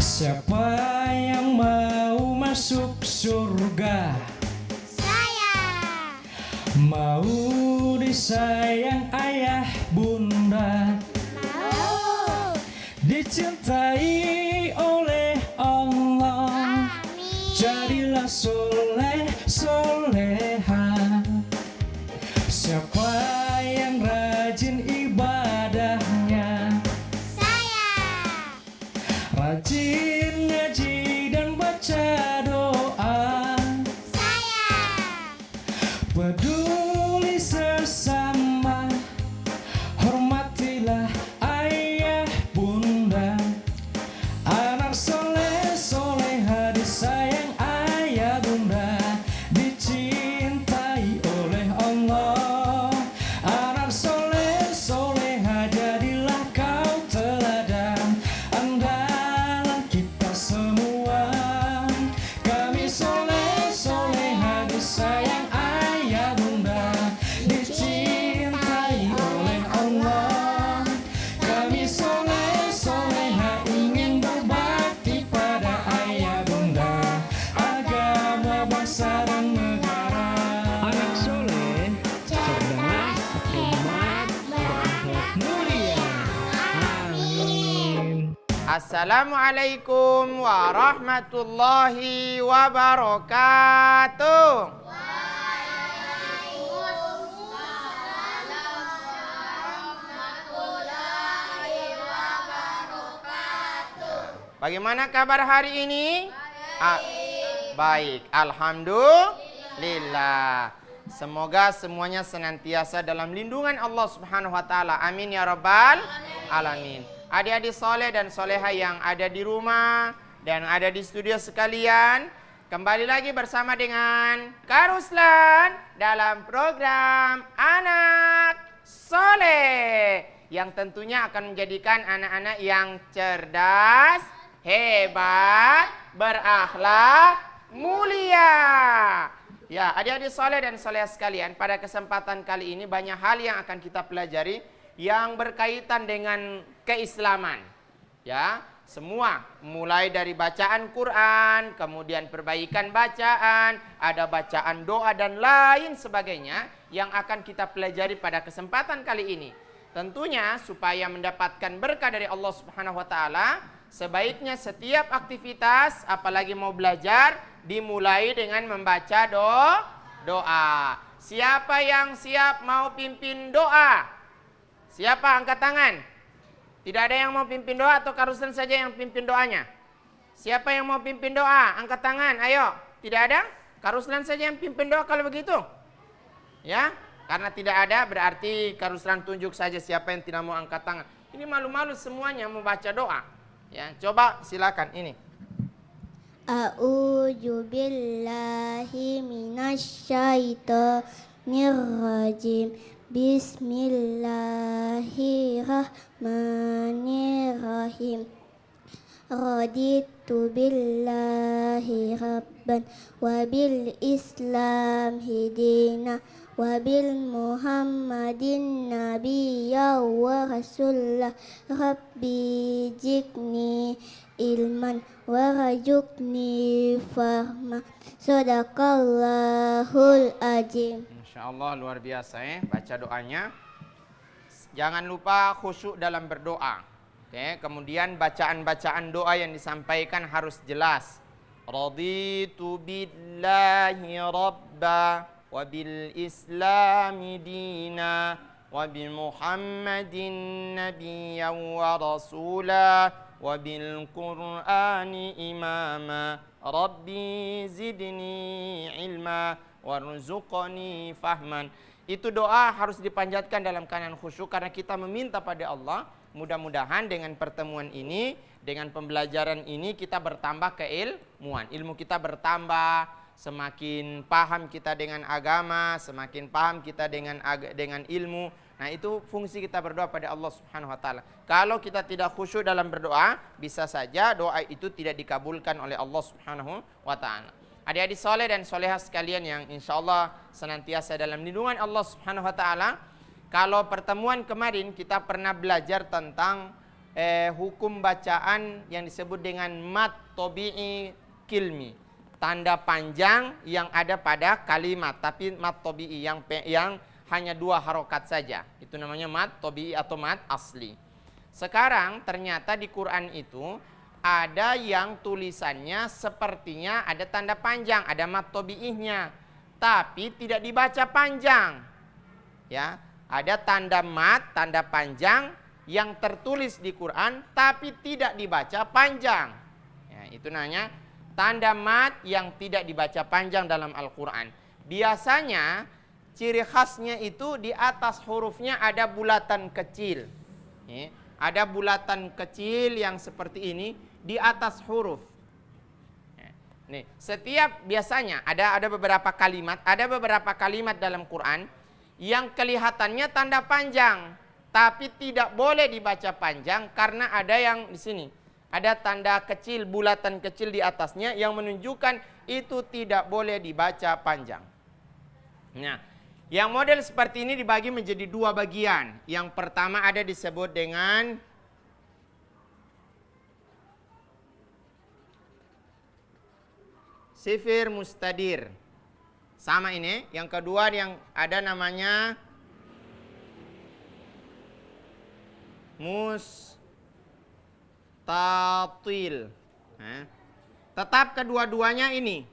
Siapa yang mau masuk surga? Saya. Mau disayang ayah bunda, Mau. dicintai oleh Allah. Amin. Jadilah soleh soleha. Siapa yang rajin ibadahnya? Saya. Rajin ngaji dan baca doa. Saya. Peduli sesama, hormatilah ayah bunda. Anak soleh soleha disayang ayah bunda, dicintai oleh Allah. Anak soleh soleha jadilah kau teladan, andalan kita semua. Kami soleh soleha disayang ayah bunda, dicintai oleh Allah. Kami soleh soleha ingin berbakti pada ayah bunda, agama, bangsa dan negara. Anak soleh, cerdas, umat, berakhlak mulia. Amin. Assalamualaikum warahmatullahi wabarakatuh. Bagaimana kabar hari ini? Baik, alhamdulillah. Semoga semuanya senantiasa dalam lindungan Allah Subhanahu wa taala. Amin ya rabbal alamin. Adik-adik soleh dan soleha yang ada di rumah dan ada di studio sekalian, kembali lagi bersama dengan Kak Ruslan dalam program Anak Soleh yang tentunya akan menjadikan anak-anak yang cerdas, hebat, berakhlak, mulia. Ya, adik-adik soleh dan soleha sekalian, pada kesempatan kali ini banyak hal yang akan kita pelajari yang berkaitan dengan keislaman. Ya, semua mulai dari bacaan Quran, kemudian perbaikan bacaan, ada bacaan doa dan lain sebagainya yang akan kita pelajari pada kesempatan kali ini. Tentunya supaya mendapatkan berkah dari Allah Subhanahu wa taala, sebaiknya setiap aktivitas apalagi mau belajar dimulai dengan membaca doa. Siapa yang siap mau pimpin doa? Siapa angkat tangan? Tidak ada yang mau pimpin doa atau Kak Ruslan saja yang pimpin doanya? Siapa yang mau pimpin doa? Angkat tangan, ayo. Tidak ada? Kak Ruslan saja yang pimpin doa kalau begitu. Ya, karena tidak ada berarti Kak Ruslan tunjuk saja siapa yang tidak mau angkat tangan. Ini malu-malu semuanya mau baca doa. Ya, coba silakan ini. A'udzu billahi minasyaitonir rajim. Bismillahirrahmanirrahim. Raditu billahi rabban wa bil islam hidina wa bil muhammadin nabiyya wa rasulah. Rabbi jikni ilman warzuqni fahma. Sadaqallahul azim. Masya Allah, luar biasa baca doanya. Jangan lupa khusyuk dalam berdoa. Oke, kemudian bacaan-bacaan doa yang disampaikan harus jelas. Raditu billahi rabba wa bil islami dina wa bi muhammadin nabiyya wa rasula wa bil qur'ani imama. Rabbi zidni ilma warzuqni fahman. Itu doa harus dipanjatkan dalam keadaan khusyuk karena kita meminta pada Allah. Mudah-mudahan dengan pertemuan ini, dengan pembelajaran ini kita bertambah keilmuan. Ilmu kita bertambah, semakin paham kita dengan agama, semakin paham kita dengan ilmu. Nah, itu fungsi kita berdoa pada Allah Subhanahu wa taala. Kalau kita tidak khusyuk dalam berdoa, bisa saja doa itu tidak dikabulkan oleh Allah Subhanahu wa taala. Adik-adik soleh dan soleha sekalian yang insya Allah senantiasa dalam lindungan Allah Subhanahu wa taala. Kalau pertemuan kemarin kita pernah belajar tentang hukum bacaan yang disebut dengan mad tabi'i kilmi, tanda panjang yang ada pada kalimat, tapi mad tabi'i yang hanya 2 harokat saja. Itu namanya mad tabi'i atau mad asli. Sekarang ternyata di Quran itu ada yang tulisannya sepertinya ada tanda panjang, ada mad tabi'ihnya, tapi tidak dibaca panjang. Ya, ada tanda mad, tanda panjang yang tertulis di Quran tapi tidak dibaca panjang. Ya, itu namanya tanda mad yang tidak dibaca panjang dalam Al-Quran. Biasanya ciri khasnya itu di atas hurufnya ada bulatan kecil. Ya, ada bulatan kecil yang seperti ini di atas huruf. Nih, setiap biasanya ada beberapa kalimat dalam Quran yang kelihatannya tanda panjang, tapi tidak boleh dibaca panjang karena ada yang di sini ada tanda kecil, bulatan kecil di atasnya yang menunjukkan itu tidak boleh dibaca panjang. Nah, yang model seperti ini dibagi menjadi 2 bagian. Yang pertama ada disebut dengan sifir mustadir. Sama ini. Yang kedua yang ada namanya mustatil. Tetap kedua-duanya ini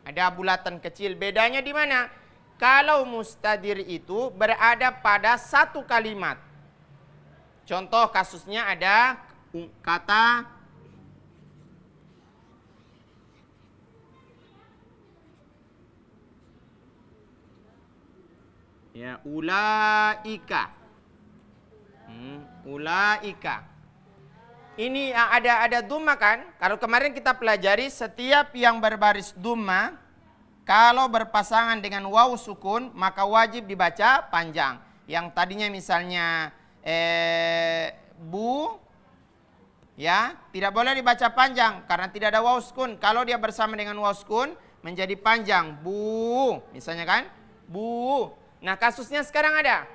ada bulatan kecil. Bedanya di mana? Kalau mustadir itu berada pada 1 kalimat. Contoh kasusnya ada kata ya, ulaika. Ulaika. Ini ada dhamma kan? Kalau kemarin kita pelajari setiap yang berbaris dhamma kalau berpasangan dengan waw sukun maka wajib dibaca panjang. Yang tadinya misalnya bu, ya tidak boleh dibaca panjang karena tidak ada waw sukun. Kalau dia bersama dengan waw sukun menjadi panjang. Bu, misalnya kan? Bu. Nah, kasusnya sekarang ada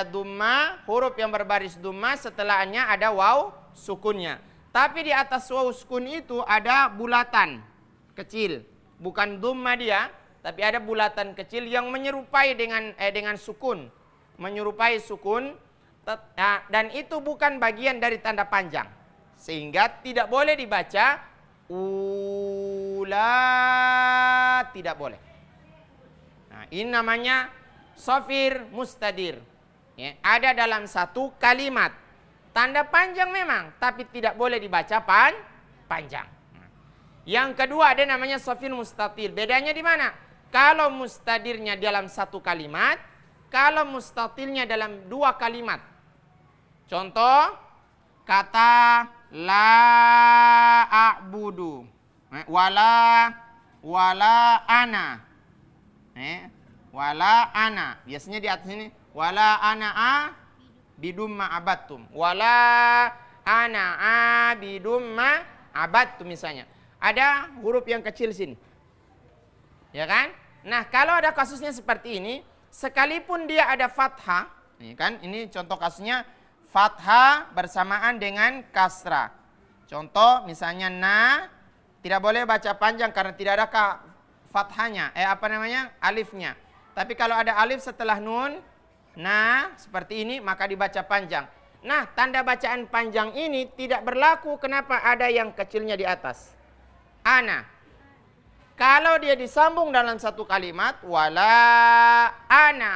dhamma, huruf yang berbaris dhamma, setelahnya ada waw sukunnya. Tapi di atas waw sukun itu ada bulatan kecil, bukan dhamma dia, tapi ada bulatan kecil yang menyerupai dengan sukun, menyerupai sukun, dan itu bukan bagian dari tanda panjang, sehingga tidak boleh dibaca tidak boleh. Nah, ini namanya safir mustadir. Ya, ada dalam 1 kalimat. Tanda panjang memang, tapi tidak boleh dibaca panjang. Yang kedua ada namanya safir mustatil. Bedanya di mana? Kalau mustadirnya dalam 1 kalimat, kalau mustatilnya dalam 2 kalimat. Contoh, kata la a'budu, wala ana. Wala ana. Biasanya di atas ini wala ana bidum ma'abattum. Wala ana bidum ma'abattum misalnya. Ada huruf yang kecil sini. Ya kan? Nah, kalau ada kasusnya seperti ini, sekalipun dia ada fathah, ini kan ini contoh kasusnya fathah bersamaan dengan kasrah. Contoh misalnya tidak boleh baca panjang karena tidak ada fathahnya, alifnya. Tapi kalau ada alif setelah nun, seperti ini maka dibaca panjang. Nah, tanda bacaan panjang ini tidak berlaku. Kenapa? Ada yang kecilnya di atas. Ana. Kalau dia disambung dalam 1 kalimat, wala ana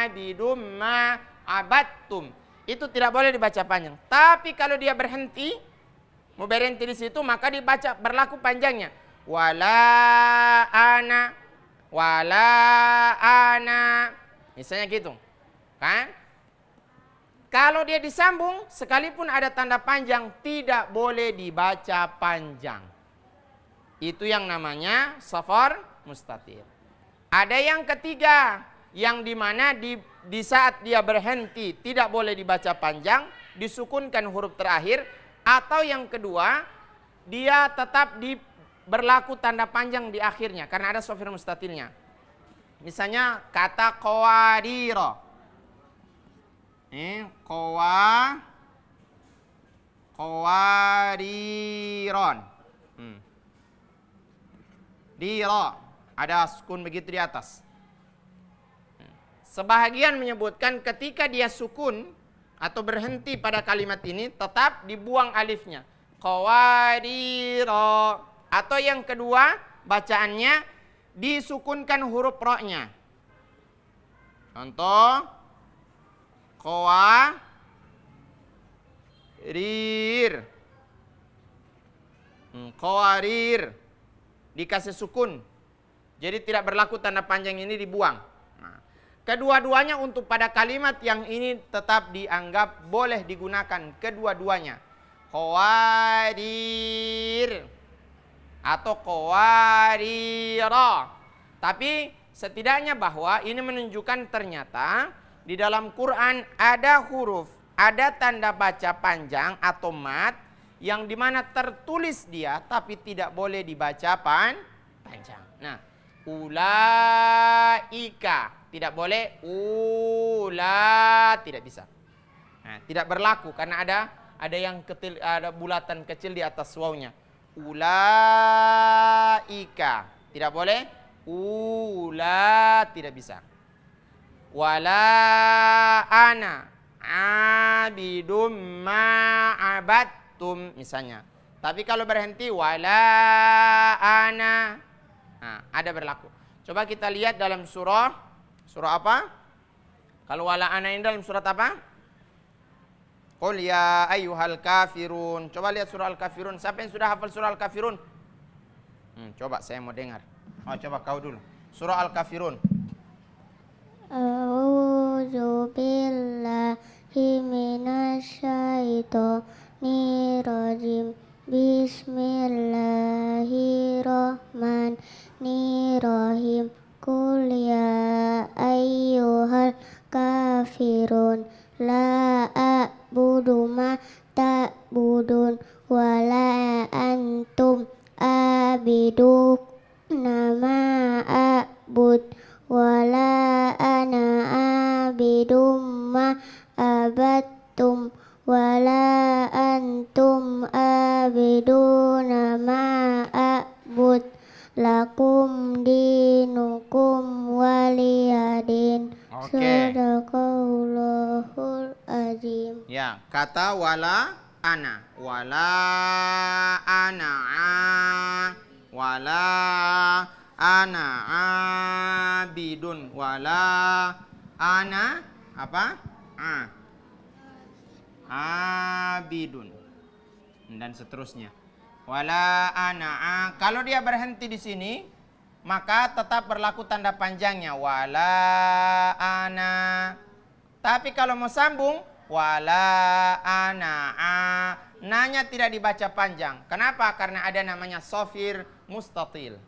abidum ma abattum. Itu tidak boleh dibaca panjang. Tapi kalau dia berhenti, mau berhenti di situ, maka dibaca berlaku panjangnya. Wala ana, misalnya gitu, kan? Kalau dia disambung, sekalipun ada tanda panjang, tidak boleh dibaca panjang. Itu yang namanya safar mustatir. Ada yang ketiga, yang dimana di saat dia berhenti tidak boleh dibaca panjang, disukunkan huruf terakhir, atau yang kedua, dia tetap berlaku tanda panjang di akhirnya karena ada safir mustatilnya. Misalnya kata qawadiro. Qawariron. Di ra ada sukun begitu di atas. Sebahagian menyebutkan ketika dia sukun atau berhenti pada kalimat ini tetap dibuang alifnya. Qawariro. Atau yang kedua bacaannya disukunkan huruf ra-nya. Contoh qawarir. Qawarir dikasih sukun. Jadi tidak berlaku tanda panjang ini dibuang. Nah, kedua-duanya untuk pada kalimat yang ini tetap dianggap boleh digunakan kedua-duanya. Qawarir atau qawarira. Tapi setidaknya bahwa ini menunjukkan ternyata di dalam Quran ada huruf, ada tanda baca panjang atau mat yang dimana tertulis dia tapi tidak boleh dibaca panjang. Nah, ulaika tidak boleh, tidak bisa. Nah, tidak berlaku karena ada yang kecil, ada bulatan kecil di atas wawnya. Ulaika tidak boleh, tidak bisa. Wala ana abidum ma'abattum misalnya. Tapi kalau berhenti wala ana, nah, ada berlaku. Coba kita lihat dalam surah apa? Kalau wala ana ini dalam surat apa? Qul ya ayyuhal kafirun. Coba lihat surah Al-Kafirun. Siapa yang sudah hafal surah Al-Kafirun? Coba saya mau dengar. Oh, coba kau dulu. Surah Al-Kafirun. A'udzu billahi minasyaitonir rajim. Bismillahirrahmanirrahim. Qul ya ayyuhal kafirun. La a'budu ma ta'budun wa la antum abiduna ma a'bud wa la ana abidum ma abattum wa la antum abiduna ma a'bud lakum dinukum waliyadin. Sadaqallahul azim. Ya, kata wala ana. Wala ana wala ana abidun. Wala ana apa? Abidun. Dan seterusnya. Wala ana. Kalau dia berhenti di sini, maka tetap berlaku tanda panjangnya wala ana. Tapi kalau mau sambung wala ana nanya tidak dibaca panjang. Kenapa? Karena ada namanya sofir mustatil.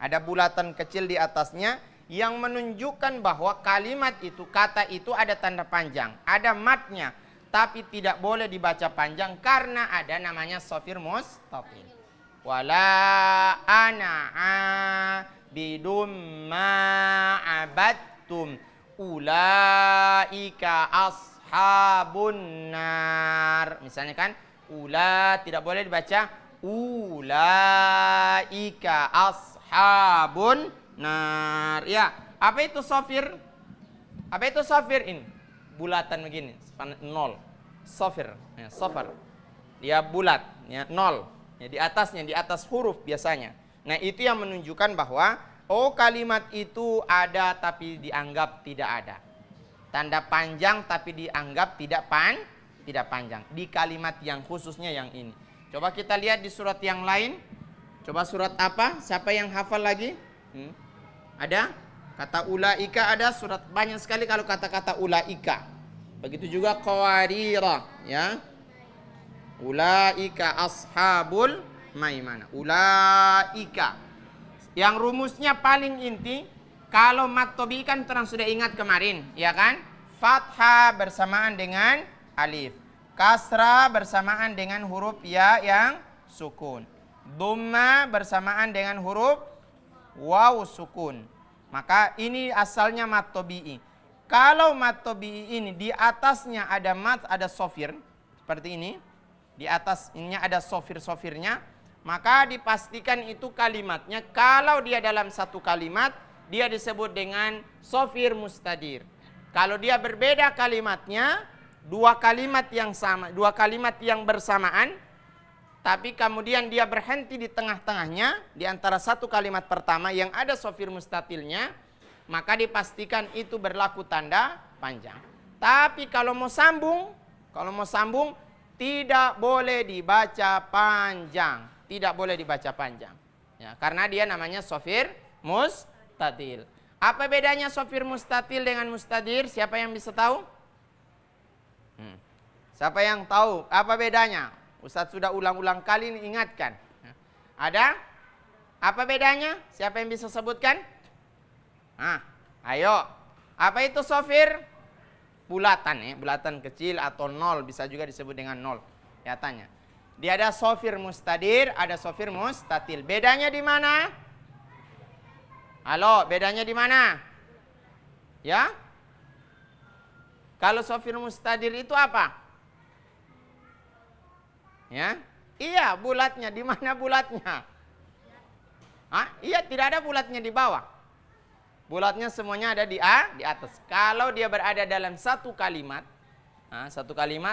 Ada bulatan kecil di atasnya yang menunjukkan bahwa kalimat itu, kata itu ada tanda panjang, ada matnya, tapi tidak boleh dibaca panjang karena ada namanya sofir mustatil. Wala ana bidum ma'abattum ulaika ashabun nar. Misalnya kan, tidak boleh dibaca ulaika ashabun nar. Ya, apa itu sofir? Apa itu sofir ini? Bulatan begini, nol. Sofir, ya, sofar. Dia bulat, ya, nol. Ya, di atasnya, di atas huruf biasanya. Nah, itu yang menunjukkan bahwa kalimat itu ada tapi dianggap tidak ada. Tanda panjang tapi dianggap tidak panjang. Di kalimat yang khususnya yang ini. Coba kita lihat di surat yang lain. Coba surat apa? Siapa yang hafal lagi? Ada? Kata ulaika ada, surat banyak sekali kalau kata-kata ulaika. Begitu juga qawarira, ya. Ulaika ashabul maimanah. Ulaika. Yang rumusnya paling inti, kalau mat tobi kan terang sudah ingat kemarin, ya kan? Fathah bersamaan dengan alif. Kasrah bersamaan dengan huruf ya yang sukun. Dhamma bersamaan dengan huruf waw sukun. Maka ini asalnya mat tobi'i. Kalau mat tobi'i ini di atasnya ada mat, ada sofir seperti ini, di atas ininya ada sofir-sofirnya, maka dipastikan itu kalimatnya kalau dia dalam satu kalimat dia disebut dengan sofir mustadir. Kalau dia berbeda kalimatnya, dua kalimat yang sama, dua kalimat yang bersamaan, tapi kemudian dia berhenti di tengah-tengahnya di antara satu kalimat pertama yang ada sofir mustatilnya, maka dipastikan itu berlaku tanda panjang. Tapi kalau mau sambung tidak boleh dibaca panjang. Tidak boleh dibaca panjang. Ya, karena dia namanya sofir mustatil. Apa bedanya sofir mustatil dengan mustadir? Siapa yang bisa tahu? Siapa yang tahu? Apa bedanya? Ustadz sudah ulang-ulang kali ini ingatkan. Ada? Apa bedanya? Siapa yang bisa sebutkan? Ayo. Apa itu sofir? Bulatan ya, bulatan kecil atau nol, bisa juga disebut dengan nol. Ya tanya. Dia ada sofir mustadir, ada sofir mustatil. Bedanya di mana? Halo, bedanya di mana? Ya? Kalau sofir mustadir itu apa? Ya? Iya, bulatnya. Di mana bulatnya? Iya, tidak ada bulatnya di bawah. Bulatnya semuanya ada di atas. Kalau dia berada dalam satu kalimat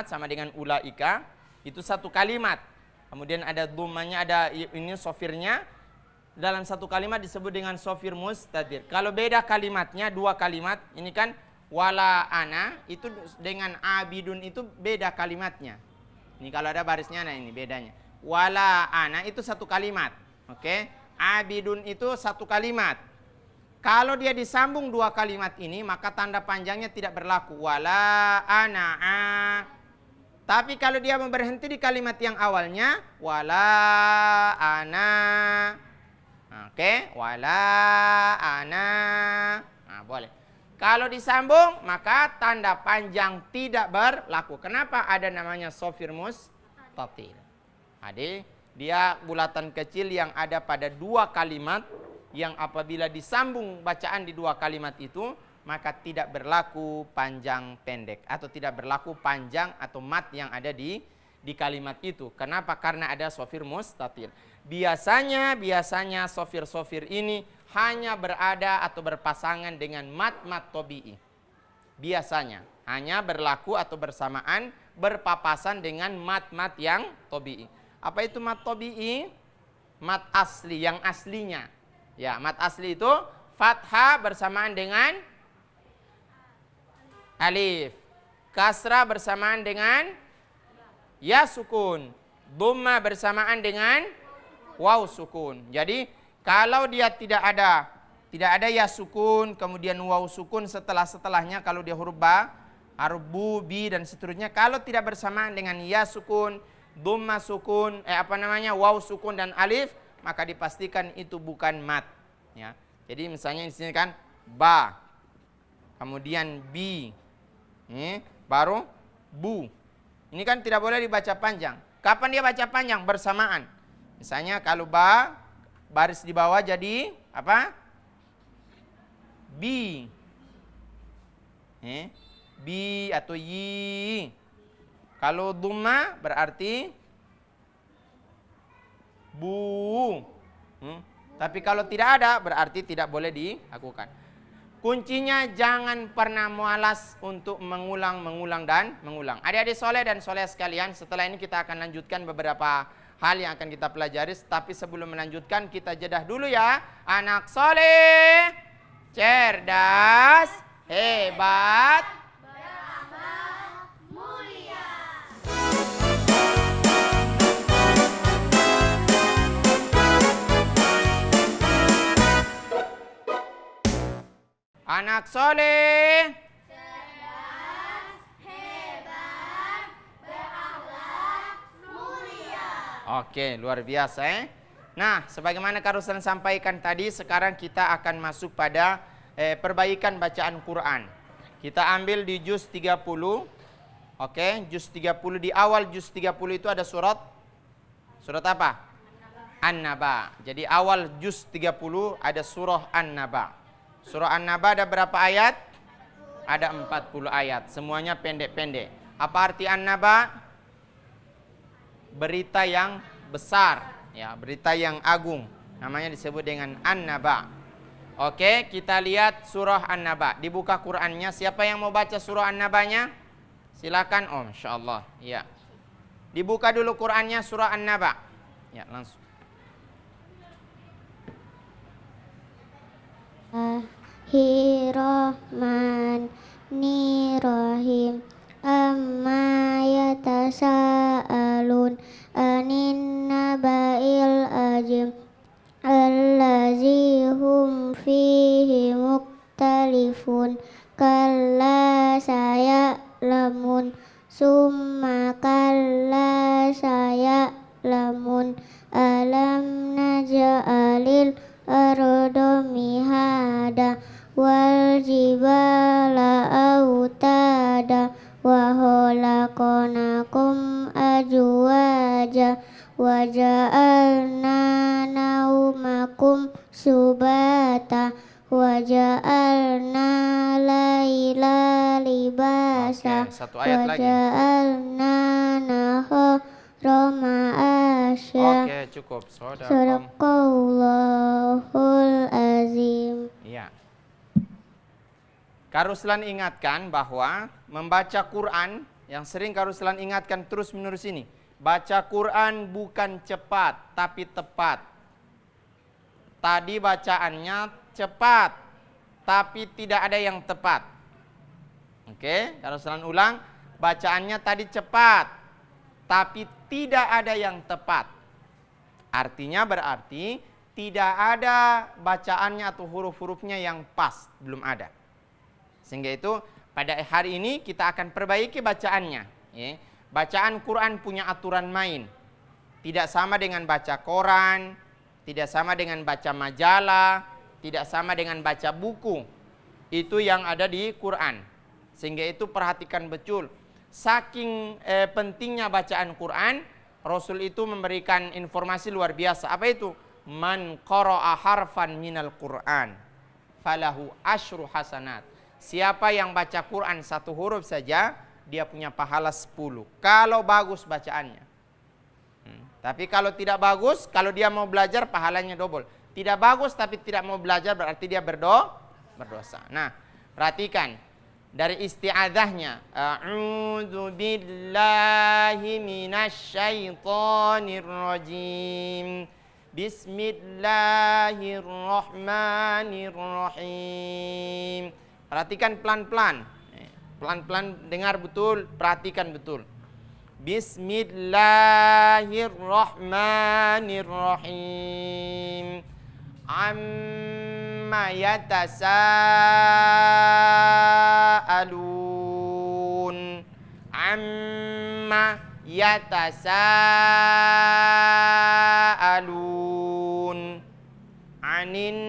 sama dengan ulaika, itu satu kalimat. Kemudian ada dhammanya, ada ini sofirnya. Dalam satu kalimat disebut dengan sofir mustadir. Kalau beda kalimatnya, dua kalimat, ini kan wala ana, itu dengan abidun itu beda kalimatnya. Ini kalau ada barisnya, nah ini bedanya. Wala ana itu satu kalimat. Oke? Abidun itu satu kalimat. Kalau dia disambung dua kalimat ini, maka tanda panjangnya tidak berlaku. Wala ana'a. Tapi kalau dia berhenti di kalimat yang awalnya, wala ana. Oke, wala ana. Nah, boleh. Kalau disambung, maka tanda panjang tidak berlaku. Kenapa? Ada namanya sofir mustatil. Jadi, dia bulatan kecil yang ada pada dua kalimat, yang apabila disambung bacaan di dua kalimat itu, maka tidak berlaku panjang pendek atau tidak berlaku panjang atau mat yang ada di kalimat itu. Kenapa? Karena ada sofir mustatil. Biasanya sofir-sofir ini hanya berada atau berpasangan dengan mat-mat tobi'i. Biasanya hanya berlaku atau bersamaan berpapasan dengan mat-mat yang tobi'i. Apa itu mat tobi'i? Mat asli, yang aslinya. Ya, mat asli itu fathah bersamaan dengan alif, kasrah bersamaan dengan ya sukun, dhamma bersamaan dengan waw sukun. Jadi kalau dia tidak ada ya sukun, kemudian waw sukun setelahnya, kalau dia huruf ba, huruf bu, bi dan seterusnya, kalau tidak bersamaan dengan ya sukun, dhamma sukun, waw sukun dan alif, maka dipastikan itu bukan mat. Ya. Jadi misalnya di sini kan ba, kemudian bi, baru bu. Ini kan tidak boleh dibaca panjang. Kapan dia baca panjang? Bersamaan. Misalnya kalau ba, baris di bawah jadi apa? Bi. Bi atau yi. Kalau dhamma berarti bu. Tapi kalau tidak ada berarti tidak boleh dilakukan. Kuncinya jangan pernah malas untuk mengulang dan mengulang. Adik-adik soleh dan soleh sekalian, setelah ini kita akan lanjutkan beberapa hal yang akan kita pelajari. Tapi sebelum melanjutkan kita jedah dulu ya. Anak soleh, cerdas, hebat, berakhlak, mulia. anak soleh, Cerdas, hebat, berakhlak, mulia. Oke, luar biasa Nah, sebagaimana Karusan sampaikan tadi, sekarang kita akan masuk pada perbaikan bacaan Quran. Kita ambil di juz 30. Oke, juz 30, di awal juz 30 itu ada surat apa? An-Naba. Jadi awal juz 30 ada surah An-Naba. Surah An-Naba ada berapa ayat? Ada 40 ayat. Semuanya pendek-pendek. Apa arti An-Naba? berita yang besar, ya, berita yang agung. Namanya disebut dengan An-Naba. Oke, kita lihat surah An-Naba. Dibuka Qur'annya. Siapa yang mau baca surah An-Nabanya? Silakan. Oh, insyaallah. Ya. Dibuka dulu Qur'annya surah An-Naba. Ya, langsung. Bismillahirrahmanirrahim. Amma yatasaalun anin naba'il azim allazi hum fihi muktalifun kalla saya'lamun summa kalla saya'lamun alam naj'alil arda mihada wal jibala autada wa khalaqnakum azwaja wa ja'alna naumakum subata wa ja'alna laila libasa Satu ayat wa lagi. ja'alna nahara ma'asya. Oke, cukup. Sadaqallahul azim. Iya. Kak Ruslan ingatkan bahwa membaca Quran, yang sering Kak Ruslan ingatkan terus menerus ini, baca Quran bukan cepat tapi tepat. Tadi bacaannya cepat tapi tidak ada yang tepat. Oke, Kak Ruslan ulang, bacaannya tadi cepat tapi tidak ada yang tepat. Artinya berarti tidak ada bacaannya atau huruf-hurufnya yang pas, belum ada. Sehingga itu pada hari ini kita akan perbaiki bacaannya. Ya. Bacaan Quran punya aturan main. Tidak sama dengan baca koran, tidak sama dengan baca majalah, tidak sama dengan baca buku. Itu yang ada di Quran. Sehingga itu perhatikan betul. Saking pentingnya bacaan Quran, Rasul itu memberikan informasi luar biasa. Apa itu? Man qara'a harfan minal Quran falahu asyru hasanat. Siapa yang baca Quran satu huruf saja, dia punya pahala 10. Kalau bagus bacaannya. Tapi kalau tidak bagus, kalau dia mau belajar pahalanya double. Tidak bagus tapi tidak mau belajar berarti dia berdosa. Nah, perhatikan. Dari isti'adzahnya. A'udzu billahi minasyaitonir rajim. Bismillahirrahmanirrahim. Perhatikan pelan-pelan. Pelan-pelan dengar betul, perhatikan betul. Bismillahirrahmanirrahim. Amma yatasaalun. Amma yatasaalun. Anin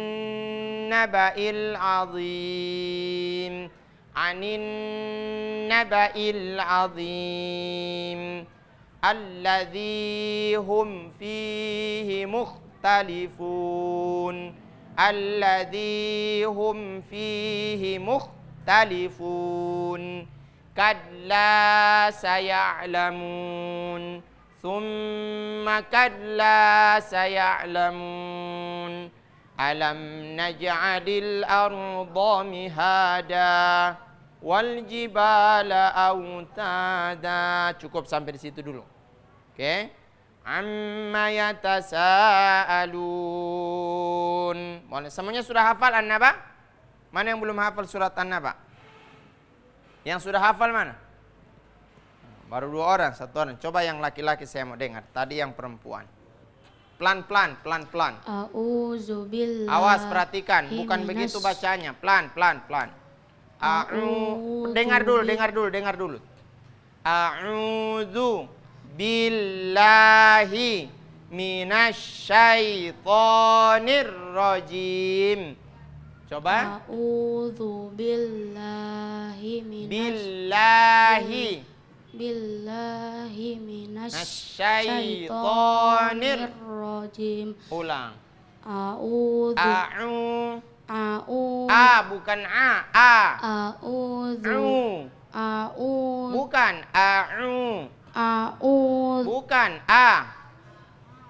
naba'il azim. Anin naba'il azim. Alladzi hum fihi mukhtalifun. Alladzi hum fihi mukhtalifun. Kalla saya'lamun. Thumma kalla saya'lamun. Alam naj'alil arda mihada wal jibala autada. Cukup sampai di situ dulu. Oke. Amma yatasaalun. Semuanya sudah hafal An-Naba? Mana yang belum hafal surat An-Naba? Yang sudah hafal mana? Baru 2 orang, 1 orang. Coba yang laki-laki saya mau dengar. Tadi yang perempuan. Pelan-pelan, pelan-pelan. A'udzubillahi. Awas perhatikan, bukan begitu bacanya. Pelan, pelan, pelan. Dengar dulu. A'udzu billahi minasyaitonir rajim. Coba. A'udzu billahi minasyaitonir rajim. Ulang. A'udzu Bukan A'udzu bukan A'udzu. Bukan. A.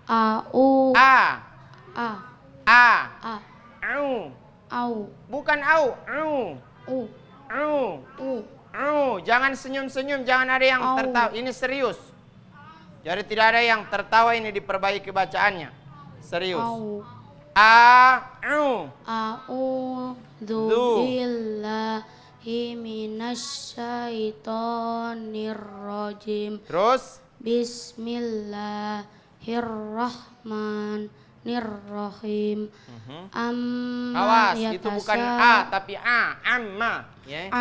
Au. A. A. A. A. Au. Au. Bukan au. Au. U. Au. U. Au. Jangan senyum-senyum, jangan ada yang Au. tertawa. Ini serius. Jadi tidak ada yang tertawa, ini diperbaiki bacaannya. Serius. Au. Au. A'udzu Du. billahi minasyaitonir rajim. Terus Bismillahirrahmanirrahim. Amma awas, itu bukan A tapi A. Amma, ya.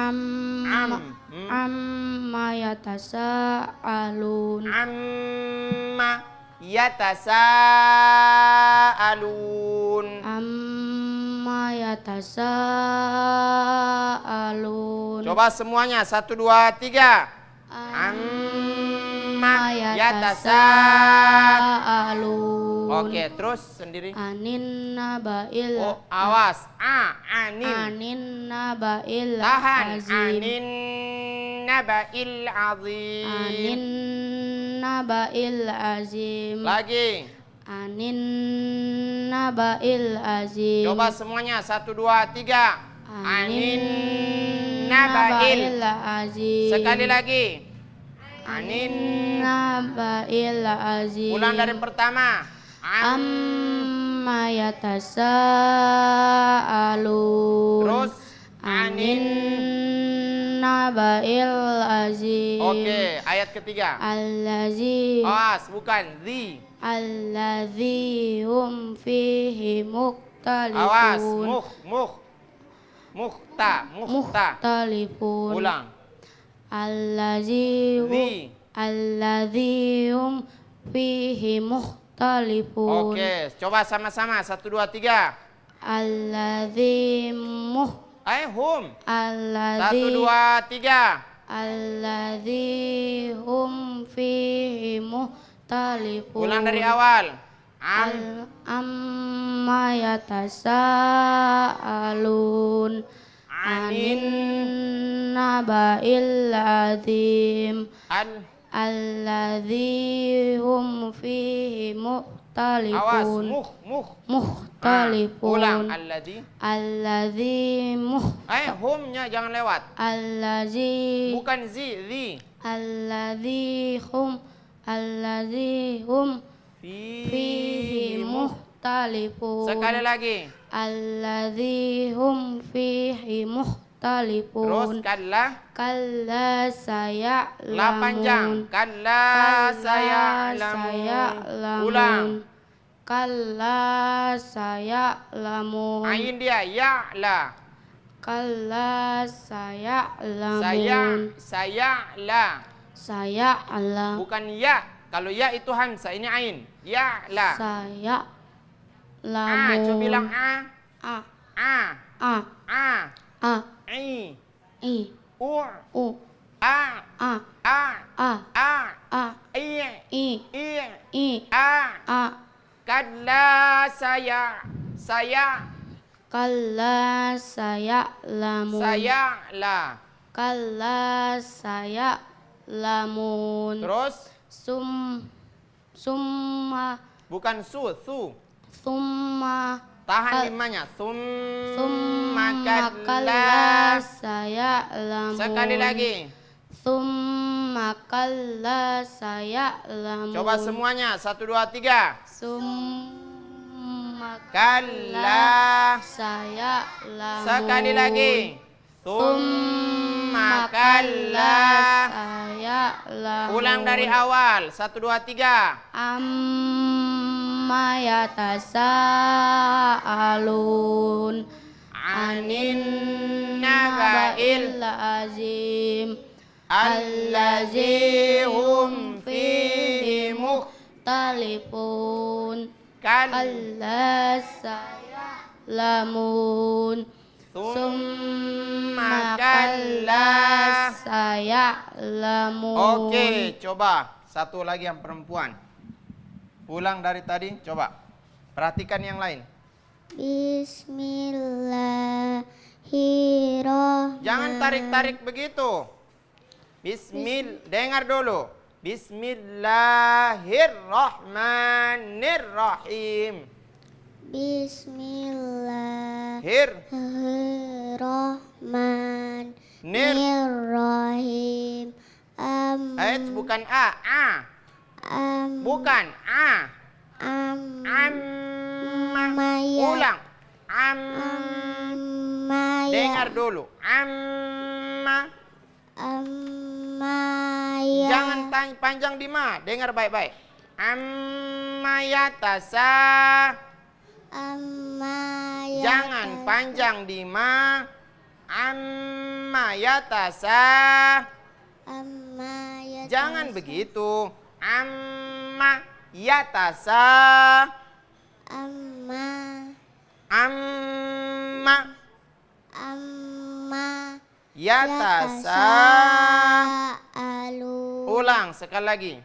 Amma yatasaalun. Amma yatasaalun. Amma yatasaalun. Coba semuanya, 1, 2, 3. Amma yatasaalun. Oke, terus sendiri. Anin nabail. Oh, awas. A, anin. Anin nabail Tahan. azim. Anin nabail azim. Anin nabail azim. Lagi. Anin nabail azim. Coba semuanya, 1, 2, 3. Anin nabail nabail. azim. Sekali lagi. Anin. Nabail azim. Ulang dari pertama. Amma yatasaalun. Terus Anin nabail azim. Oke, ayat ketiga. Allazi Awas, bukan the. Allazi hum fihi Awas, mukhtalifun. mukhta. Mukhtalifun. Ulang. Allazi The. hum fihi mukhtalifun. Oke, coba sama-sama. 1, 2, 3. Allazi Hum. 1, Allazi 2, 3. Allazi hum fihi mukhtalifun. Ulang dari awal. Amma yatasaalun. Anin nabail azim. Allazi hum fihi Awas, mukhtalifun. Mukhtalifun. Ulang. Allazi Humnya jangan lewat. Allazi Bukan the. Allazi hum fihi mukhtalifun. Sekali lagi. Allazi hum fihi Terus mukhtalifun. Kalla saya'lamun. La panjang. Kalla saya'lamun. Ulang. Kalla saya'lamun. Ain dia. Ya'la. Kalla saya'lamun. Saya'la. Saya'lam. Bukan ya. Kalau ya itu hamzah, ini ain. Ya'la. Saya'lamun. Coba bilang a. A. A. A. A. A. I. I. U. U. A. A. A. A. A. A. I. I. I. I. A. A. Kalla Kalla saya'lamun. saya'la. Kalla saya'lamun. Terus Summa bukan su. Summa Tahan limanya. Summa kalla kalla. saya'lamun. Sekali lagi. Summa kalla saya'lamun. Coba semuanya. 1, 2, 3. Summa Kalla. saya'lamun. Sekali lagi. Summa kalla. Saya'lamun. Ulang dari awal. 1, 2, 3. Amma yatasaalun. Anin naba'il azim. allazi hum fihi mukhtalifun. Kalla. Kalla saya'lamun. Summa kalla. Saya'lamun. Oke, coba. Satu lagi yang perempuan. Ulang dari tadi, coba. Perhatikan yang lain. Bismillahirrahmanirrahim. Jangan tarik-tarik begitu. Dengar dulu. Bismillahirrahmanirrahim. Bismillahirrahmanirrahim. Bukan a. Bukan a. Ulang. Dengar dulu. Jangan panjang di ma. Dengar baik-baik. Ammayatasa. Jangan panjang di ma. Ammayatasa. Jangan begitu. Ammayatasa. Yatasa. Ulang sekali lagi.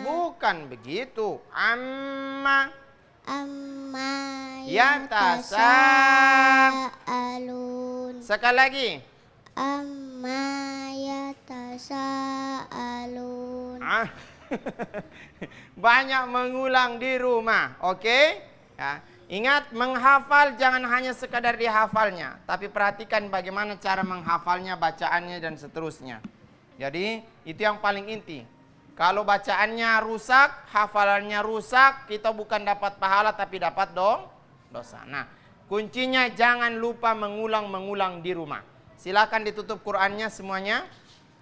Bukan begitu. Yatasa. Sekali lagi. Yatasaalun. Banyak mengulang di rumah, oke? Ya. Ingat, menghafal jangan hanya sekadar dihafalnya, tapi perhatikan bagaimana cara menghafalnya, bacaannya, dan seterusnya. Jadi, itu yang paling inti. Kalau bacaannya rusak, hafalannya rusak, kita bukan dapat pahala, tapi dapat dosa. Nah, kuncinya jangan lupa mengulang-mengulang di rumah. Silakan ditutup Qur'annya semuanya.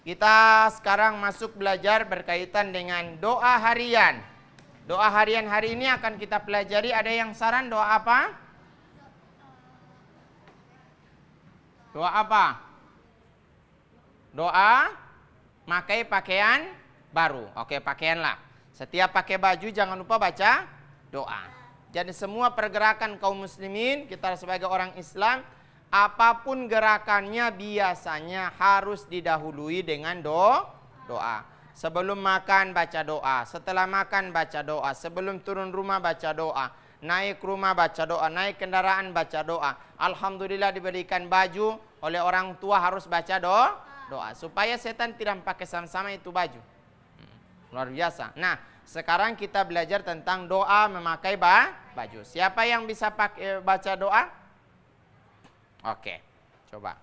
Kita sekarang masuk belajar berkaitan dengan doa harian. Doa harian hari ini akan kita pelajari. Ada yang saran doa apa? Doa apa? Doa pakai pakaian baru. Oke, pakaianlah. Setiap pakai baju jangan lupa baca doa. Jadi semua pergerakan kaum muslimin, kita sebagai orang Islam, apapun gerakannya biasanya harus didahului dengan doa. Sebelum makan baca doa, setelah makan baca doa, sebelum turun rumah baca doa, naik rumah baca doa, naik kendaraan baca doa. Alhamdulillah diberikan baju oleh orang tua harus baca doa supaya setan tidak pakai sama-sama itu baju. Luar biasa. Nah, sekarang kita belajar tentang doa memakai baju. Siapa yang bisa baca doa? Oke, coba.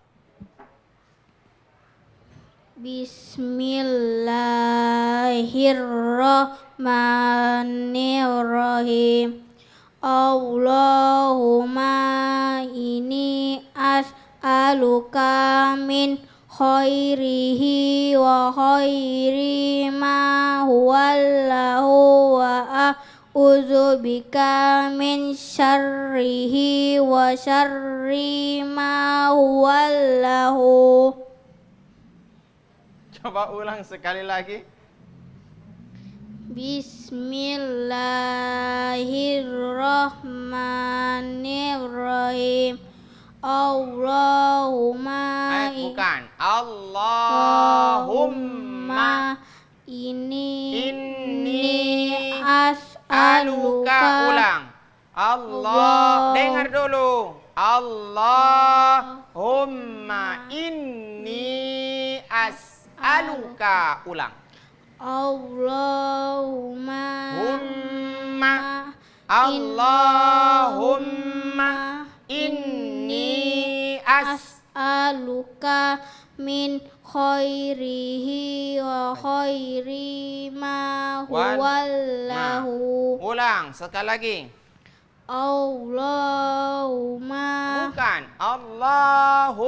Bismillahirrahmanirrahim. Allahumma inni as'aluka min khairihi wa khairi ma huwallahu wa a'udzubika min syarrihi wa syarri ma huwallahu. Coba ulang sekali lagi. Bismillahirrahmanirrahim. Allahumma Bukan. Allahumma inni as'aluka. Ulang. Allah. Dengar dulu. Allahumma inni as'aluka. Ulang. Allahumma inni as'aluka min khairihi wa khairi ma huwallahu. Ulang sekali lagi. Allahumma. Bukan. Allahumma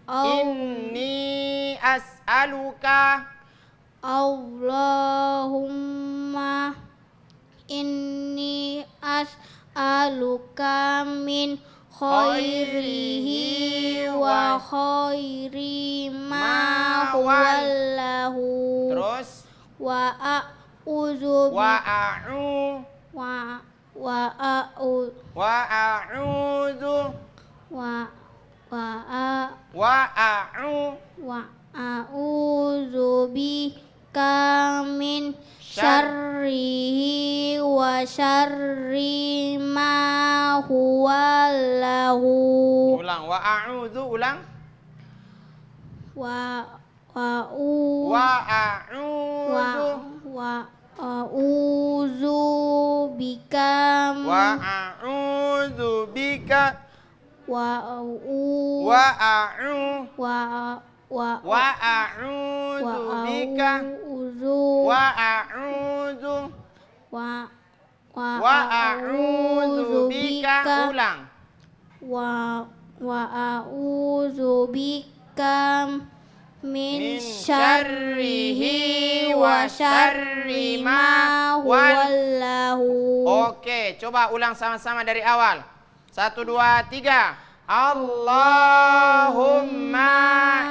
inni as'aluka. Allahumma inni as'aluka min khairihi wa khairi ma huwallahu. Terus Wa a'udzu a'udzu bika min syarrihi wa syarri ma huwallahu. Ulang. Wa a'udzu. Ulang. Wa wa a'udzu a'udzu bika wa a'udzu bika wa wa a'udzu wa wa a'udzu bika wa a'udzu wa a'udzu bika. Ulang. wa a'udzu bika min syarrihi wa syarri ma huwallahu. Oke, coba ulang sama-sama dari awal. 1, 2, 3. Allahumma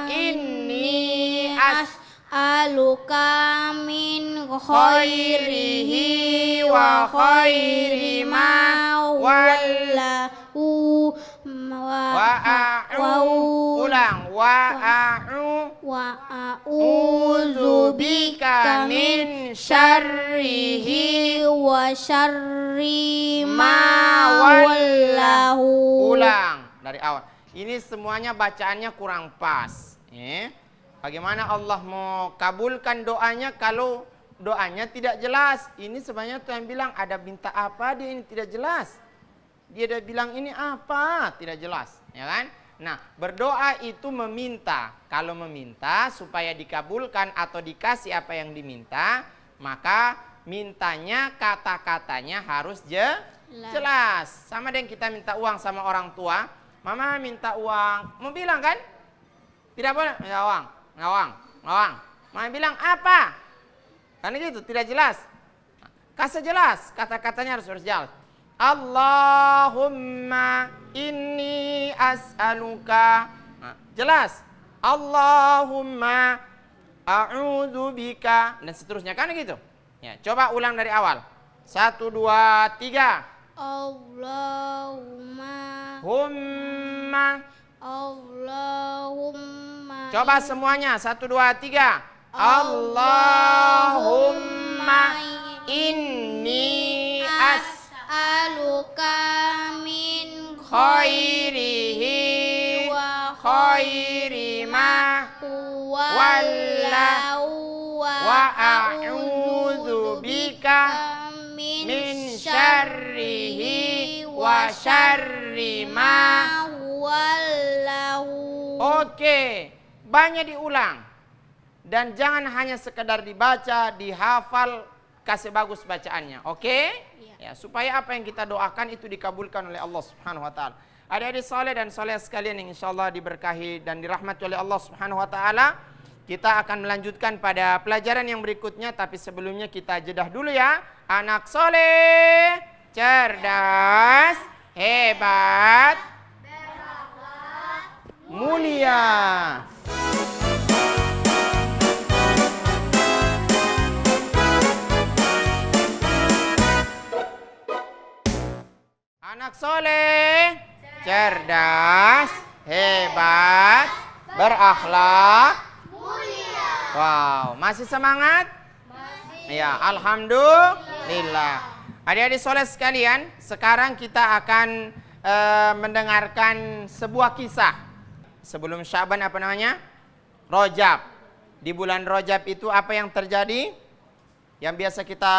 inni as'aluka min khairihi wa khairi ma wallahu ulang wa a'udzu bika min syarrihi wa syarri ma wallahu. wallahu. Ulang dari awal. Ini semuanya bacaannya kurang pas. Bagaimana Allah mau kabulkan doanya kalau doanya tidak jelas? Ini sebenarnya Tuhan bilang ada minta apa, dia ini tidak jelas. Dia ada bilang ini apa, tidak jelas, ya kan? Nah, berdoa itu meminta. Kalau meminta supaya dikabulkan atau dikasih apa yang diminta, maka mintanya kata-katanya harus jelas. Sama dengan kita minta uang sama orang tua. Mama minta uang, mau bilang kan? Tidak boleh minta uang, ngawang. Mama bilang apa? Karena gitu, tidak jelas. Kasih jelas, kata-katanya harus jelas. Allahumma inni as'aluka. Jelas. Allahumma a'udzu bika dan seterusnya kan gitu. Ya, coba ulang dari awal. 1, 2, 3. Allahumma. Coba semuanya 1, 2, 3. Allahumma inni as'aluka min khairihi wa khairi ma wallahu wa a'udzu bika min syarrihi wa syarri ma wallahu. Oke, banyak diulang. Dan jangan hanya sekedar dibaca, dihafal, kasih bagus bacaannya. Oke? Ya, supaya apa yang kita doakan itu dikabulkan oleh Allah Subhanahu wa taala. Adik-adik soleh dan soleh sekalian yang insyaallah diberkahi dan dirahmati oleh Allah Subhanahu wa taala, kita akan melanjutkan pada pelajaran yang berikutnya, tapi sebelumnya kita jedah dulu ya. Anak soleh, cerdas, hebat, mulia. Anak soleh, cerdas, hebat, berakhlak, mulia. wow, masih semangat? Ya, alhamdulillah. Adik-adik soleh sekalian, sekarang kita akan mendengarkan sebuah kisah. Sebelum Syaban apa namanya? Rajab. Di bulan Rajab itu apa yang terjadi? Yang biasa kita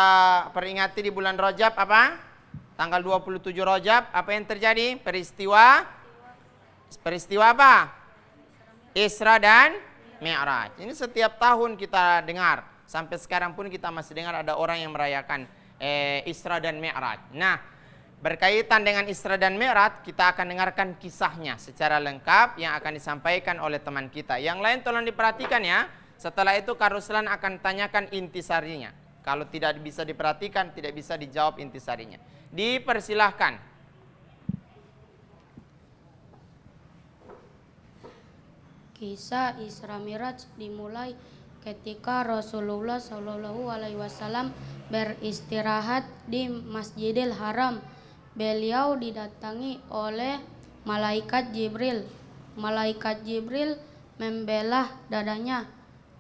peringati di bulan Rajab apa? Tanggal 27 Rajab, apa yang terjadi? Peristiwa apa? Isra dan Mi'raj. Ini setiap tahun kita dengar. Sampai sekarang pun kita masih dengar ada orang yang merayakan Isra dan Mi'raj. Nah, berkaitan dengan Isra dan Mi'raj, kita akan dengarkan kisahnya secara lengkap yang akan disampaikan oleh teman kita. Yang lain tolong diperhatikan ya. Setelah itu Kak Ruslan akan tanyakan intisarinya. Kalau tidak bisa diperhatikan, tidak bisa dijawab intisarinya. Dipersilahkan. Kisah Isra Mi'raj dimulai ketika Rasulullah Shallallahu Alaihi Wasallam beristirahat di Masjidil Haram. Beliau didatangi oleh malaikat Jibril. Malaikat Jibril membelah dadanya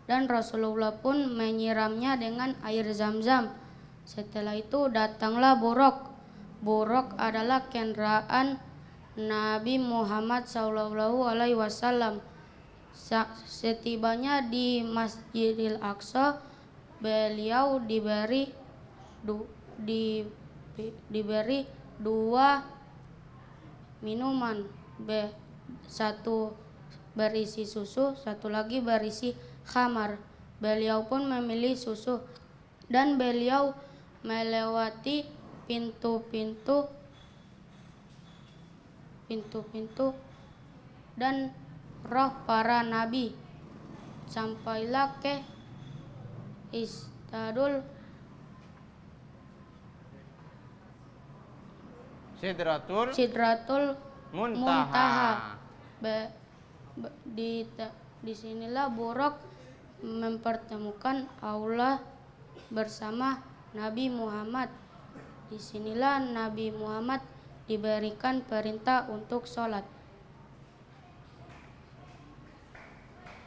dan Rasulullah pun menyiramnya dengan air Zam-Zam. Setelah itu datanglah Buraq. Buraq adalah kendaraan Nabi Muhammad Shallallahu Alaihi Wasallam. Setibanya di Masjidil Aqsa, beliau diberi dua minuman, satu berisi susu, satu lagi berisi khamar. Beliau pun memilih susu dan beliau melewati pintu-pintu dan roh para nabi, sampailah ke Sidratul Muntaha. Di sinilah Buraq mempertemukan Allah bersama Nabi Muhammad. Di sinilah Nabi Muhammad diberikan perintah untuk sholat.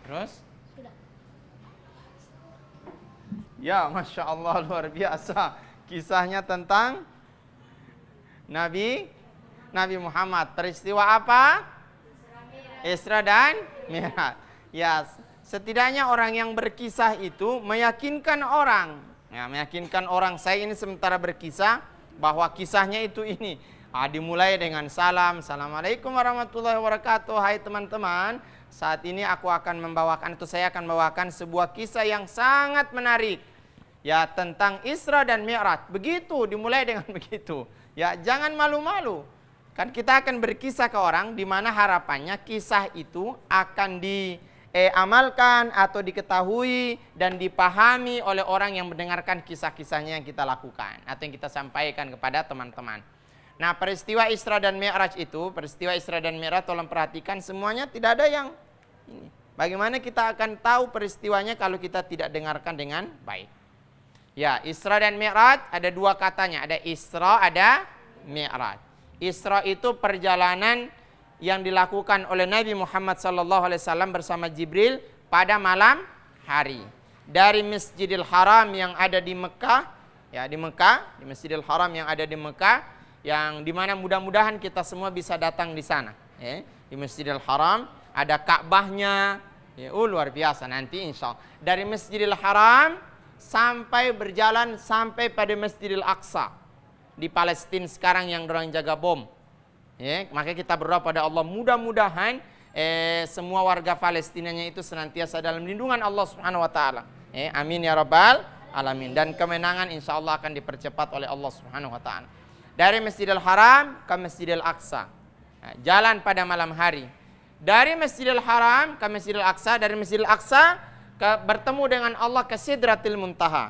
Terus? Ya, Masya Allah, luar biasa. Kisahnya tentang Nabi Muhammad. Peristiwa apa? Isra dan Mi'raj. Ya, setidaknya orang yang berkisah itu meyakinkan orang. Ya, meyakinkan orang. Saya ini sementara berkisah bahwa kisahnya itu ini. Dimulai dengan salam. Assalamualaikum warahmatullahi wabarakatuh. Hai teman-teman. Saat ini saya akan membawakan sebuah kisah yang sangat menarik. Ya, tentang Isra dan Mi'raj. Begitu, dimulai dengan begitu. Ya, jangan malu-malu. Kan kita akan berkisah ke orang di mana harapannya kisah itu akan diamalkan atau diketahui dan dipahami oleh orang yang mendengarkan kisah-kisahnya yang kita lakukan atau yang kita sampaikan kepada teman-teman. Nah, peristiwa Isra dan Mi'raj itu, tolong perhatikan semuanya, tidak ada yang ini. Bagaimana kita akan tahu peristiwanya kalau kita tidak dengarkan dengan baik? Ya, Isra dan Mi'raj ada dua katanya, ada Isra, ada Mi'raj. Isra itu perjalanan yang dilakukan oleh Nabi Muhammad SAW bersama Jibril pada malam hari. Dari Masjidil Haram yang ada di Mekah, ya di Masjidil Haram yang ada di Mekah, yang dimana mudah-mudahan kita semua bisa datang di sana. Ya, di Masjidil Haram ada Ka'bahnya, ya, luar biasa nanti insya Allah. Dari Masjidil Haram sampai berjalan sampai pada Masjidil Aqsa di Palestina sekarang yang dorang jaga bom. Ya, maka kita berdoa pada Allah mudah-mudahan semua warga Palestinanya itu senantiasa dalam lindungan Allah Subhanahu wa taala. Amin ya rabbal alamin, dan kemenangan insya Allah akan dipercepat oleh Allah Subhanahu wa taala. Dari Masjidil Haram ke Masjidil Aqsa. Nah, jalan pada malam hari. Dari Masjidil Haram ke Masjidil Aqsa, dari Masjidil Aqsa bertemu dengan Allah ke Sidratil Muntaha.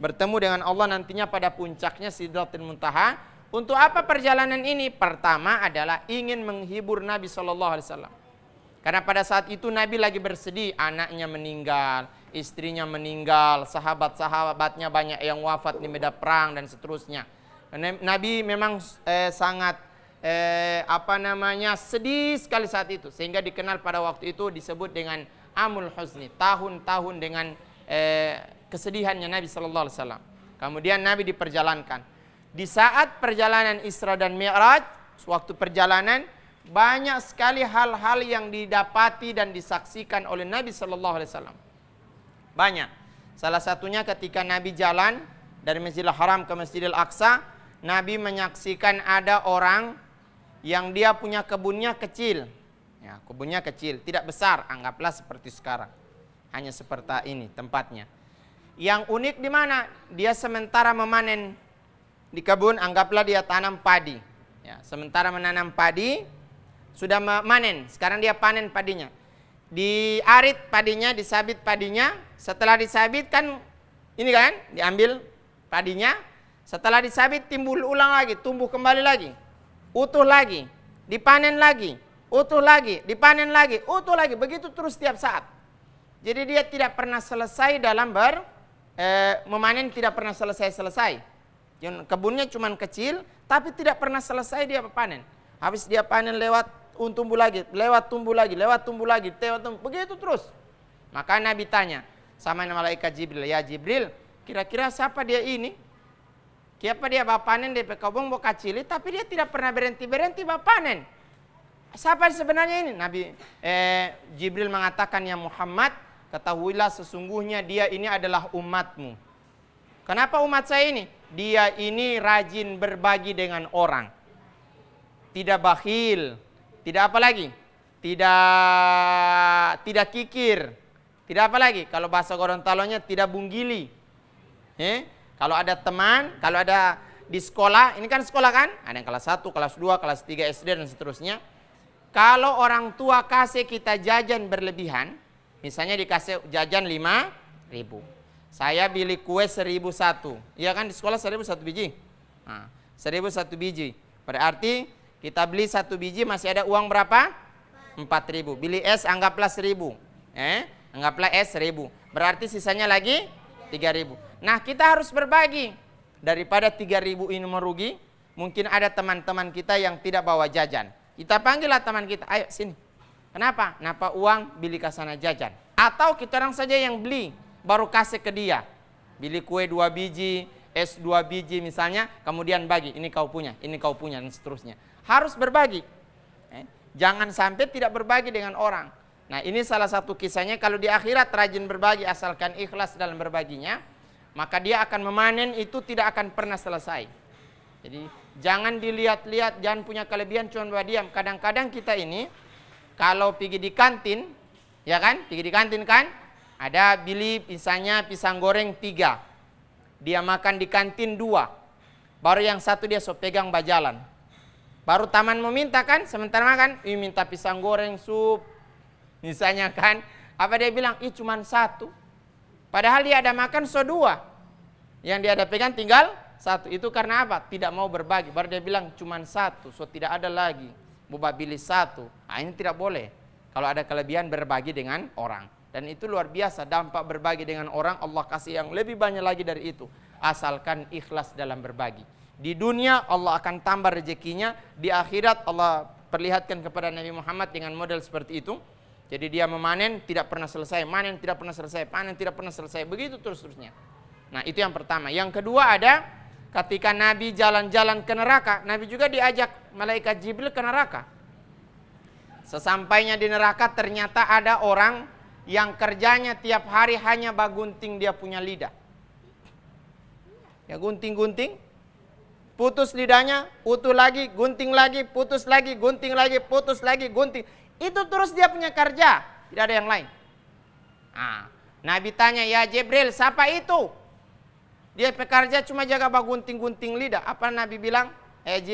Bertemu dengan Allah nantinya pada puncaknya Sidratil Muntaha. Untuk apa perjalanan ini? Pertama adalah ingin menghibur Nabi SAW. Karena pada saat itu Nabi lagi bersedih, anaknya meninggal, istrinya meninggal, sahabat-sahabatnya banyak yang wafat di medan perang dan seterusnya. Nabi memang sangat sedih sekali saat itu, sehingga dikenal pada waktu itu disebut dengan Amul Huzni, tahun-tahun dengan kesedihannya Nabi Sallallahu Alaihi Wasallam. Kemudian Nabi diperjalankan. Di saat perjalanan Isra dan Mi'raj, waktu perjalanan banyak sekali hal-hal yang didapati dan disaksikan oleh Nabi Sallallahu Alaihi Wasallam. Banyak. Salah satunya ketika Nabi jalan dari Masjidil Haram ke Masjidil Aqsa, Nabi menyaksikan ada orang yang dia punya kebunnya kecil. Ya, kebunnya kecil, tidak besar, anggaplah seperti sekarang. Hanya seperti ini tempatnya. Yang unik di mana? Dia sementara memanen di kebun, anggaplah dia tanam padi. Ya, sementara menanam padi, sudah memanen, sekarang dia panen padinya. Diarit padinya, disabit padinya, setelah disabit kan, ini kan, diambil padinya, setelah disabit timbul ulang lagi, tumbuh kembali lagi, utuh lagi, dipanen lagi, utuh lagi, dipanen lagi, utuh lagi, begitu terus setiap saat. Jadi dia tidak pernah selesai dalam memanen, tidak pernah selesai. Kebunnya cuma kecil, tapi tidak pernah selesai dia panen. Habis dia panen lewat tumbuh lagi, lewat tumbuh lagi, lewat tumbuh lagi, begitu terus. Maka Nabi tanya sama malaikat Jibril, ya Jibril, kira-kira siapa dia ini? Siapa dia bapak panen di kebun mau kecil, tapi dia tidak pernah berhenti bapak panen. Siapa sebenarnya ini? Jibril mengatakan, ya Muhammad, ketahuilah sesungguhnya dia ini adalah umatmu. Kenapa umat saya ini? Dia ini rajin berbagi dengan orang. Tidak bakhil. Tidak apa lagi? Tidak kikir. Tidak apa lagi? Kalau bahasa Gorontalonya tidak bunggili. Kalau ada teman, kalau ada di sekolah, ini kan sekolah kan? Ada yang kelas 1, kelas 2, kelas 3 SD dan seterusnya. Kalau orang tua kasih kita jajan berlebihan, misalnya dikasih jajan 5.000. Saya beli kue 1.001. Iya kan di sekolah 1.001 biji. Nah, 1.001 biji. Berarti kita beli 1 biji masih ada uang berapa? 4.000. Beli es anggaplah 1.000. Anggaplah es 1.000. Berarti sisanya lagi 3.000. Nah, kita harus berbagi. Daripada 3.000 ini merugi, mungkin ada teman-teman kita yang tidak bawa jajan. Kita panggillah teman kita, ayo sini. Kenapa? Napa uang beli ke sana jajan. Atau kita orang saja yang beli, baru kasih ke dia. Beli kue 2 biji, es 2 biji misalnya, kemudian bagi. Ini kau punya, dan seterusnya. Harus berbagi. Jangan sampai tidak berbagi dengan orang. Nah, ini salah satu kisahnya. Kalau di akhirat rajin berbagi, asalkan ikhlas dalam berbaginya, maka dia akan memanen itu tidak akan pernah selesai. Jadi jangan dilihat-lihat, jangan punya kelebihan cuma berdiam. Kadang-kadang kita ini kalau pergi di kantin, ya kan? Pergi di kantin kan? Ada beli misalnya pisang goreng 3. Dia makan di kantin 2. Baru yang 1 dia so pegang bajalan. Baru taman mau minta kan? Sementara makan, minta pisang goreng sup. Misalnya kan? Apa dia bilang? Cuma 1. Padahal dia ada makan so 2. Yang dia ada pegang tinggal 1. Itu karena apa? Tidak mau berbagi. Baru dia bilang cuma 1. So tidak ada lagi. Boba pilih 1. Nah, ini tidak boleh. Kalau ada kelebihan berbagi dengan orang. Dan itu luar biasa. Dampak berbagi dengan orang Allah kasih yang lebih banyak lagi dari itu. Asalkan ikhlas dalam berbagi. Di dunia Allah akan tambah rezekinya. Di akhirat Allah perlihatkan kepada Nabi Muhammad dengan model seperti itu. Jadi dia memanen tidak pernah selesai, manen tidak pernah selesai, panen tidak pernah selesai, begitu terus-terusnya. Nah, itu yang pertama. Yang kedua ada ketika Nabi jalan-jalan ke neraka, Nabi juga diajak malaikat Jibril ke neraka. Sesampainya di neraka ternyata ada orang yang kerjanya tiap hari hanya bagunting dia punya lidah. Ya gunting-gunting, putus lidahnya, utuh lagi, gunting lagi, putus lagi, gunting lagi, putus lagi, gunting. Itu terus dia punya kerja, tidak ada yang lain. Nah, Nabi tanya, ya Jibril, siapa itu? Dia pekerja cuma jaga bagunting-gunting lidah. Apa Nabi bilang?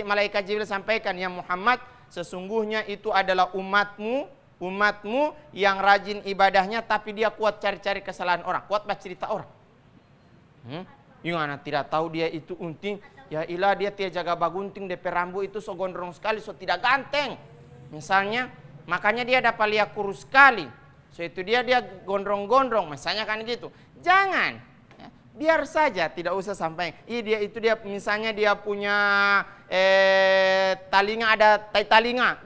Malaikat Jibril sampaikan, ya Muhammad, sesungguhnya itu adalah umatmu yang rajin ibadahnya, tapi dia kuat cari-cari kesalahan orang, kuat bercerita orang. Yang anak tidak tahu dia itu unting, ya ilah dia tidak jaga bagunting, DP rambut itu so gondrong sekali, so tidak ganteng. Misalnya, makanya dia dapat lihat kurus sekali. So itu dia gondrong-gondrong, misalnya kan gitu. Jangan, ya, biar saja, tidak usah sampai. Dia misalnya dia punya talinga ada talinga.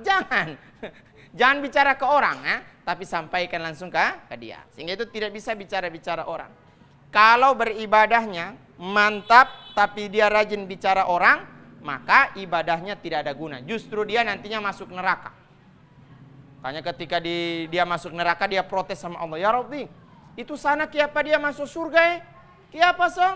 Jangan bicara ke orang, ya, tapi sampaikan langsung ke dia. Sehingga itu tidak bisa bicara orang. Kalau beribadahnya mantap, tapi dia rajin bicara orang, maka ibadahnya tidak ada guna. Justru dia nantinya masuk neraka. Hanya ketika dia masuk neraka, dia protes sama Allah. Ya Rabbi, itu sana kiapa dia masuk surga kiapa so?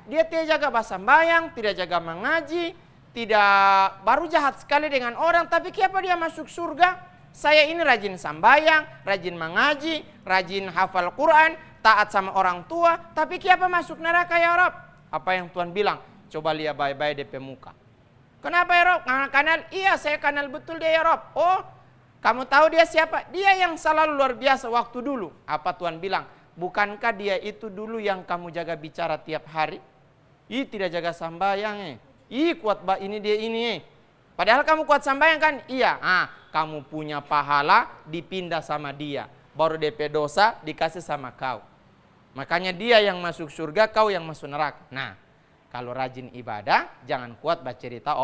Dia tidak jaga basambayang, tidak jaga mengaji, tidak baru jahat sekali dengan orang, tapi kiapa dia masuk surga? Saya ini rajin sambayang, rajin mengaji, rajin hafal Quran, taat sama orang tua, tapi kiapa masuk neraka ya Rabb? Apa yang Tuhan bilang? Coba lihat baik-baik DP muka. Kenapa ya Rabb? Kenal? Iya, saya kenal betul dia ya Rabb. Oh, kamu tahu dia siapa? Dia yang selalu luar biasa waktu dulu. Apa Tuhan bilang? Bukankah dia itu dulu yang kamu jaga bicara tiap hari? Tidak jaga sambayang. Kuat ini dia ini. Padahal kamu kuat sambayang kan? Iya. Kamu punya pahala dipindah sama dia. Baru DP dosa dikasih sama kau. Makanya dia yang masuk surga, kau yang masuk neraka. Nah, kalau rajin ibadah, jangan kuat bercerita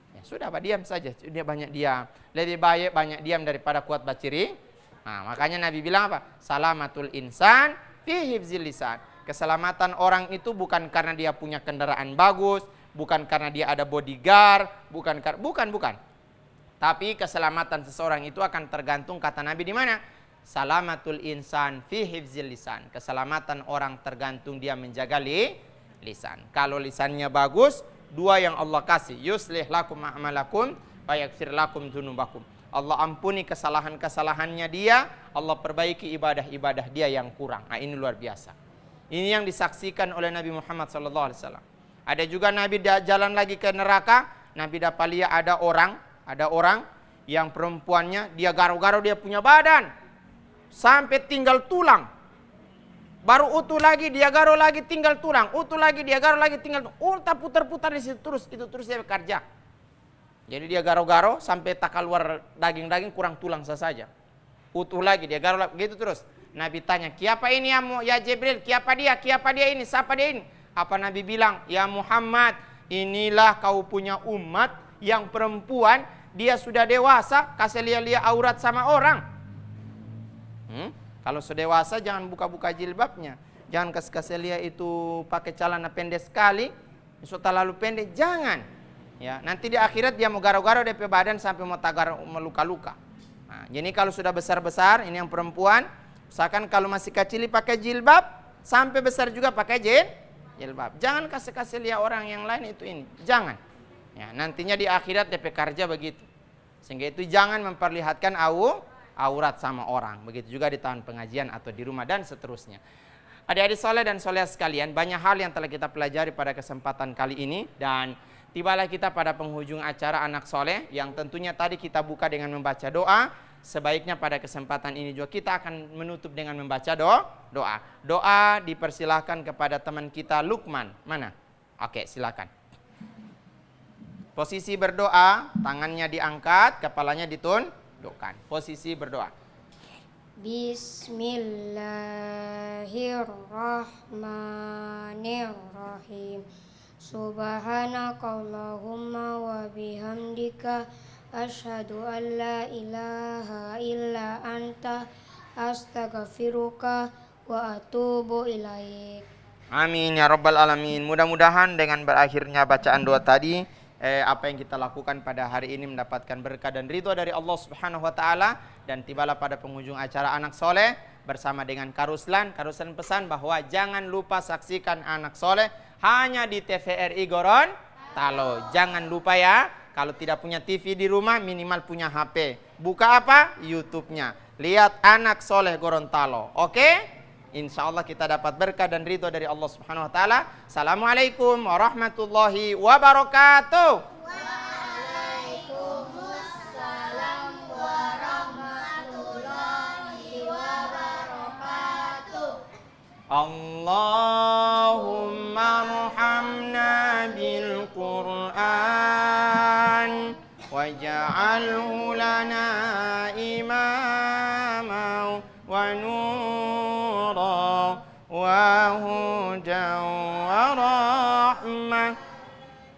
ya sudah, diam saja. Dia banyak diam. Lebih baik banyak diam daripada kuat baciri. Nah, makanya Nabi bilang apa? Salamatul insan fi hifzil lisan. Keselamatan orang itu bukan karena dia punya kendaraan bagus, bukan karena dia ada bodyguard, bukan. Tapi keselamatan seseorang itu akan tergantung kata Nabi di mana? Salamatul insan fi hifzil lisan. Keselamatan orang tergantung dia menjaga lisan. Kalau lisannya bagus, dua yang Allah kasih. Yuslih lakum a'malakum wa yaghfir lakum dzunubakum. Allah ampuni kesalahan-kesalahannya dia, Allah perbaiki ibadah-ibadah dia yang kurang. Nah, ini luar biasa. Ini yang disaksikan oleh Nabi Muhammad SAW. Ada juga Nabi jalan lagi ke neraka, Nabi dapat lihat ada orang yang perempuannya dia garau-garau dia punya badan sampai tinggal tulang. Baru utuh lagi dia garau lagi tinggal tulang, utuh lagi dia garau lagi tinggal tulang. Putar-putar di situ terus, itu terus dia bekerja. Jadi dia garau-garau sampai tak keluar daging-daging, kurang tulang saja. Utuh lagi dia garau lagi gitu terus. Nabi tanya, "Kiapa ini ya Jibril? Kiapa dia? Kiapa dia ini? Siapa dia ini?" Apa Nabi bilang? "Ya Muhammad, inilah kau punya umat yang perempuan, dia sudah dewasa, kasih lihat-lihat aurat sama orang." Kalau sudah dewasa jangan buka-buka jilbabnya. Jangan kasih lihat itu pakai celana pendek sekali, itu terlalu pendek, jangan. Ya, nanti di akhirat dia mau garau-garau DP badan sampai mau meluka-luka. Nah, jadi kalau sudah besar-besar, ini yang perempuan, misalkan kalau masih kecil pakai jilbab, sampai besar juga pakai jilbab. Jangan kasih lihat orang yang lain itu ini, jangan. Ya, nantinya di akhirat DP kerja begitu. Sehingga itu jangan memperlihatkan aurat sama orang. Begitu juga di tahun pengajian atau di rumah dan seterusnya. Adik-adik soleh dan soleh sekalian, banyak hal yang telah kita pelajari pada kesempatan kali ini. Dan tibalah kita pada penghujung acara Anak Soleh, yang tentunya tadi kita buka dengan membaca doa. Sebaiknya pada kesempatan ini juga kita akan menutup dengan membaca doa. Doa dipersilahkan kepada teman kita Lukman. Mana? Oke, silakan. Posisi berdoa, tangannya diangkat, kepalanya ditundukkan. Posisi berdoa. Bismillahirrahmanirrahim. Subhanakallahumma wa bihamdika asyhadu an la ilaha illa anta astaghfiruka wa atubu ilaik. Amin ya rabbal alamin. Mudah-mudahan dengan berakhirnya bacaan doa tadi, apa yang kita lakukan pada hari ini mendapatkan berkah dan ridho dari Allah Subhanahu wa taala. Dan tibalah pada penghujung acara Anak Soleh bersama dengan Karuslan. Karuslan pesan bahwa jangan lupa saksikan Anak Soleh hanya di TVRI Gorontalo. Jangan lupa ya, kalau tidak punya TV di rumah minimal punya HP. Buka apa? YouTube-nya. Lihat Anak Soleh Gorontalo. Oke? Insya Allah kita dapat berkah dan ridho dari Allah Subhanahu wa taala. Assalamualaikum warahmatullahi wabarakatuh. Waalaikumsalam warahmatullahi wabarakatuh. Allahumma arhamna bil Qur'an waj'alhu lana imama wa nura wa hudan wa rahmah.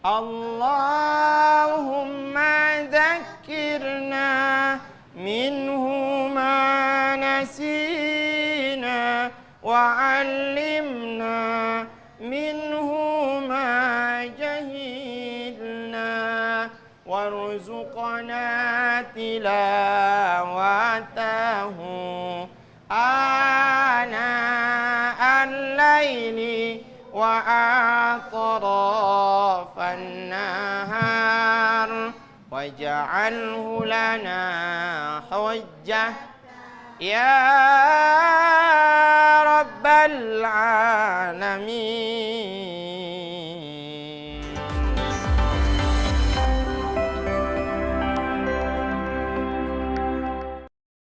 Allahumma dhakkirna minhu ma nasina وعلمنا منه ما جهلنا وارزقنا تلاوته آناء الليل وأطراف النهار واجعله لنا حجة يا رب العالمين.